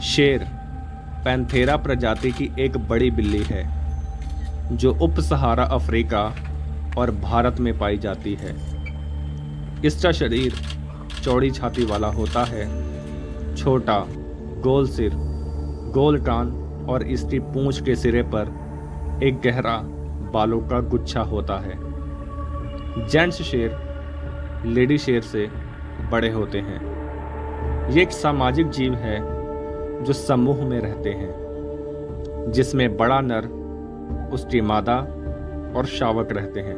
शेर पैंथेरा प्रजाति की एक बड़ी बिल्ली है जो उप सहारा अफ्रीका और भारत में पाई जाती है। इसका शरीर चौड़ी छाती वाला होता है, छोटा गोल सिर, गोल कान और इसकी पूंछ के सिरे पर एक गहरा बालों का गुच्छा होता है। जेंट्स शेर लेडी शेर से बड़े होते हैं। ये एक सामाजिक जीव है जो समूह में रहते हैं, जिसमें बड़ा नर, उसकी मादा और शावक रहते हैं।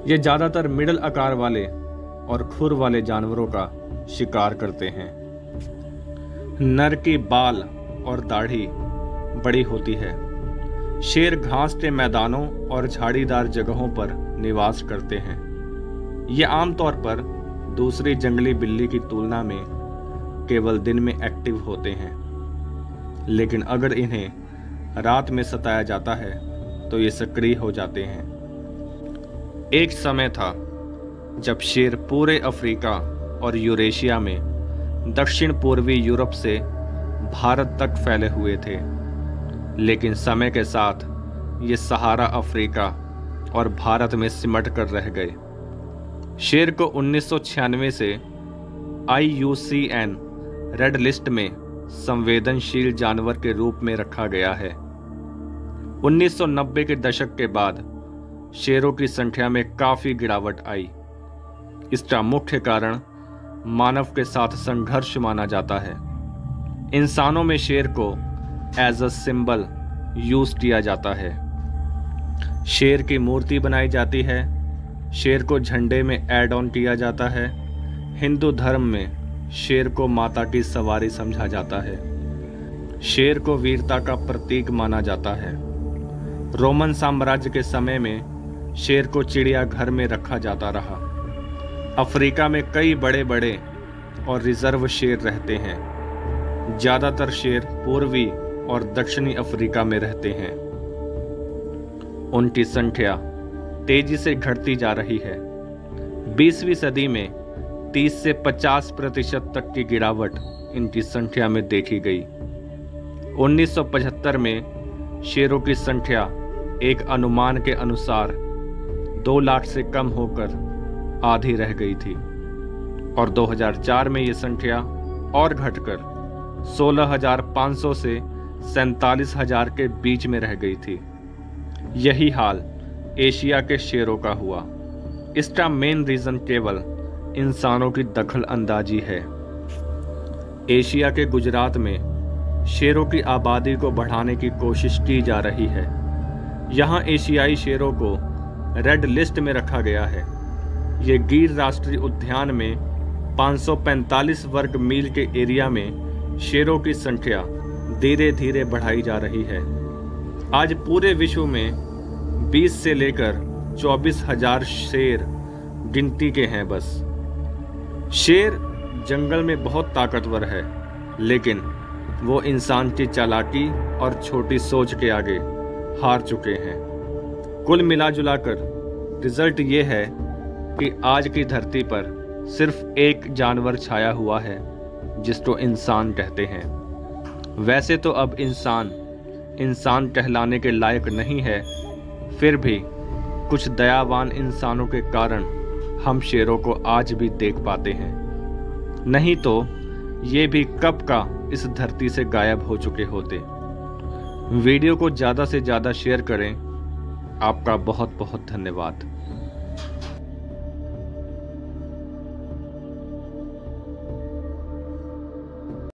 ये ज़्यादातर मिडल आकार वाले और खुर वाले जानवरों का शिकार करते हैं। नर की बाल और दाढ़ी बड़ी होती है। शेर घास के मैदानों और झाड़ीदार जगहों पर निवास करते हैं। ये आमतौर पर दूसरी जंगली बिल्ली की तुलना में केवल दिन में एक्टिव होते हैं, लेकिन अगर इन्हें रात में सताया जाता है तो ये सक्रिय हो जाते हैं। एक समय था जब शेर पूरे अफ्रीका और यूरेशिया में दक्षिण पूर्वी यूरोप से भारत तक फैले हुए थे, लेकिन समय के साथ ये सहारा अफ्रीका और भारत में सिमट कर रह गए। शेर को 1996 से IUCN रेड लिस्ट में संवेदनशील जानवर के रूप में रखा गया है। 1990 के दशक के बाद शेरों की संख्या में काफी गिरावट आई। इसका मुख्य कारण मानव के साथ संघर्ष माना जाता है। इंसानों में शेर को एज अ सिंबल यूज किया जाता है। शेर की मूर्ति बनाई जाती है। शेर को झंडे में ऐड ऑन किया जाता है। हिंदू धर्म में शेर को माता की सवारी समझा जाता है। शेर को वीरता का प्रतीक माना जाता है। रोमन साम्राज्य के समय में शेर को चिड़ियाघर में रखा जाता रहा। अफ्रीका में कई बड़े बड़े और रिजर्व शेर रहते हैं। ज़्यादातर शेर पूर्वी और दक्षिणी अफ्रीका में रहते हैं। उनकी संख्या तेजी से घटती जा रही है। 20वीं सदी में 30 से 50% तक की गिरावट इनकी संख्या में देखी गई। 1975 में शेरों की संख्या एक अनुमान के अनुसार 2 लाख से कम होकर आधी रह गई थी और 2004 में ये संख्या और घटकर 16,500 से 47,000 के बीच में रह गई थी। यही हाल एशिया के शेरों का हुआ। इसका मेन रीजन केवल इंसानों की दखल अंदाजी है। एशिया के गुजरात में शेरों की आबादी को बढ़ाने की कोशिश की जा रही है। यहाँ एशियाई शेरों को रेड लिस्ट में रखा गया है। ये गिर राष्ट्रीय उद्यान में 545 वर्ग मील के एरिया में शेरों की संख्या धीरे धीरे बढ़ाई जा रही है। आज पूरे विश्व में 20 से लेकर 24,000 शेर गिनती के हैं बस। शेर जंगल में बहुत ताकतवर है, लेकिन वो इंसान की चालाकी और छोटी सोच के आगे हार चुके हैं। कुल मिलाजुलाकर रिजल्ट ये है कि आज की धरती पर सिर्फ एक जानवर छाया हुआ है जिसको इंसान कहते हैं। वैसे तो अब इंसान कहलाने के लायक नहीं है, फिर भी कुछ दयावान इंसानों के कारण हम शेरों को आज भी देख पाते हैं, नहीं तो ये भी कब का इस धरती से गायब हो चुके होते। वीडियो को ज़्यादा से ज़्यादा शेयर करें। आपका बहुत बहुत धन्यवाद।